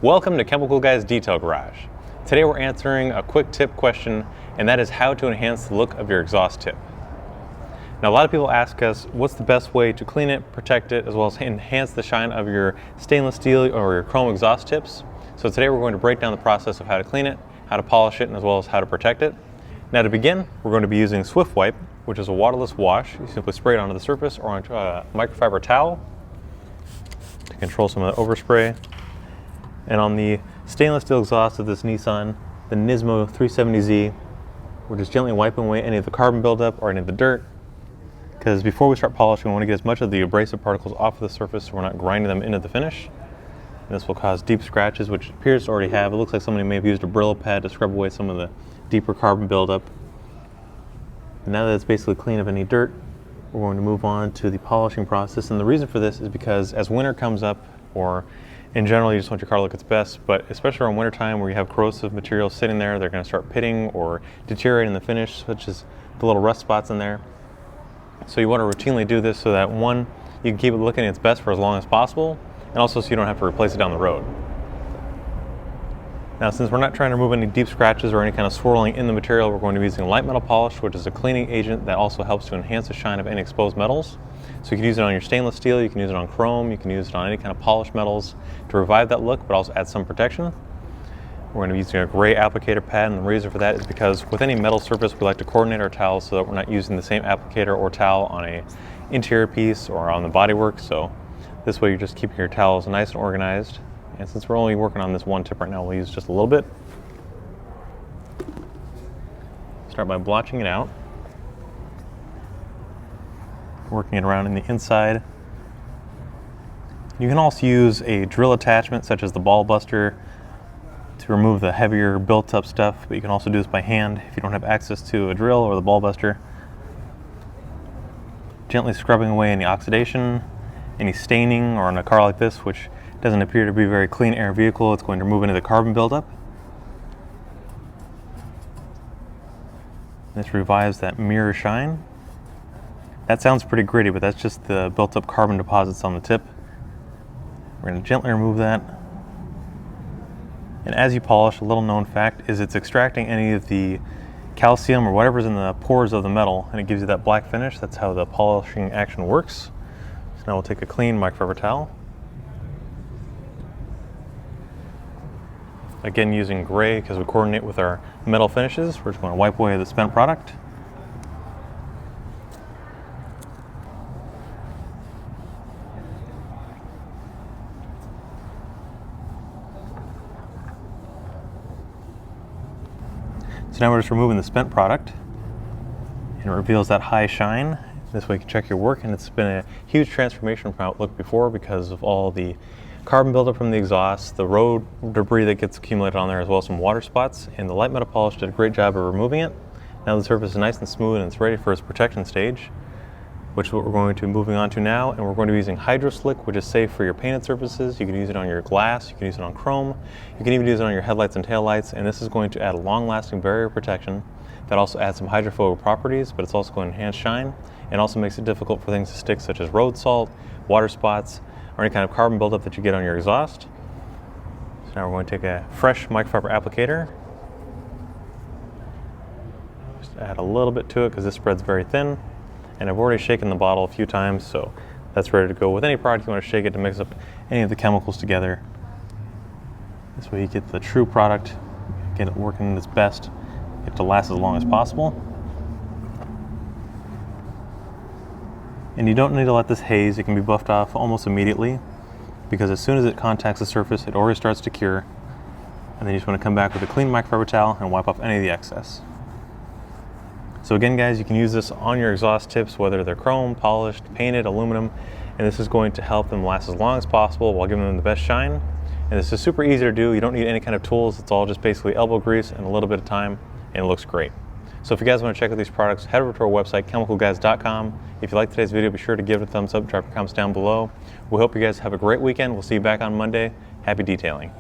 Welcome to Chemical Guy's Detail Garage. Today we're answering a quick tip question, and that is how to enhance the look of your exhaust tip. Now a lot of people ask us what's the best way to clean it, protect it, as well as enhance the shine of your stainless steel or your chrome exhaust tips. So today we're going to break down the process of how to clean it, how to polish it, and as well as how to protect it. Now to begin, we're going to be using Swift Wipe, which is a waterless wash. You simply spray it onto the surface or onto a microfiber towel to control some of the overspray. And on the stainless steel exhaust of this Nissan, the Nismo 370Z, we're just gently wiping away any of the carbon buildup or any of the dirt. Because before we start polishing, we want to get as much of the abrasive particles off of the surface so we're not grinding them into the finish. And this will cause deep scratches, which it appears to already have. It looks like somebody may have used a Brillo pad to scrub away some of the deeper carbon buildup. And now that it's basically clean of any dirt, we're going to move on to the polishing process. And the reason for this is because as winter comes up, or in general, you just want your car to look its best, but especially around winter time where you have corrosive materials sitting there, they're going to start pitting or deteriorating the finish, such as the little rust spots in there. So you want to routinely do this so that one, you can keep it looking its best for as long as possible, and also so you don't have to replace it down the road. Now since we're not trying to remove any deep scratches or any kind of swirling in the material, we're going to be using light metal polish, which is a cleaning agent that also helps to enhance the shine of any exposed metals. So you can use it on your stainless steel, you can use it on chrome, you can use it on any kind of polished metals to revive that look, but also add some protection. We're going to be using a gray applicator pad, and the reason for that is because with any metal surface, we like to coordinate our towels so that we're not using the same applicator or towel on a interior piece or on the bodywork. So this way you're just keeping your towels nice and organized. And since we're only working on this one tip right now, we'll use just a little bit. Start by blotching it out. Working it around in the inside. You can also use a drill attachment such as the ball buster to remove the heavier built up stuff, but you can also do this by hand if you don't have access to a drill or the ball buster. Gently scrubbing away any oxidation, any staining, or on a car like this, which doesn't appear to be a very clean air vehicle, it's going to remove any of the carbon buildup. This revives that mirror shine. That sounds pretty gritty, but that's just the built up carbon deposits on the tip. We're going to gently remove that. And as you polish, a little known fact is it's extracting any of the calcium or whatever's in the pores of the metal, and it gives you that black finish. That's how the polishing action works. So now we'll take a clean microfiber towel. Again, using gray because we coordinate with our metal finishes. We're just going to wipe away the spent product. So now we're just removing the spent product, and it reveals that high shine. This way you can check your work, and it's been a huge transformation from how it looked before because of all the carbon buildup from the exhaust, the road debris that gets accumulated on there, as well as some water spots, and the light metal polish did a great job of removing it. Now the surface is nice and smooth and it's ready for its protection stage, which is what we're going to be moving on to now. And we're going to be using HydroSlick, which is safe for your painted surfaces. You can use it on your glass, you can use it on chrome, you can even use it on your headlights and taillights, and this is going to add a long-lasting barrier protection that also adds some hydrophobic properties, but it's also going to enhance shine and also makes it difficult for things to stick, such as road salt, water spots, or any kind of carbon buildup that you get on your exhaust. So now we're going to take a fresh microfiber applicator. Just add a little bit to it because this spreads very thin. And I've already shaken the bottle a few times, so that's ready to go. With any product, you want to shake it to mix up any of the chemicals together. This way you get the true product, get it working its best, get it to last as long as possible. And you don't need to let this haze, it can be buffed off almost immediately because as soon as it contacts the surface, it already starts to cure. And then you just want to come back with a clean microfiber towel and wipe off any of the excess. So again, guys, you can use this on your exhaust tips, whether they're chrome, polished, painted, aluminum, and this is going to help them last as long as possible while giving them the best shine. And this is super easy to do. You don't need any kind of tools. It's all just basically elbow grease and a little bit of time, and it looks great. So if you guys want to check out these products, head over to our website, chemicalguys.com. If you liked today's video, be sure to give it a thumbs up, drop your comments down below. We hope you guys have a great weekend. We'll see you back on Monday. Happy detailing.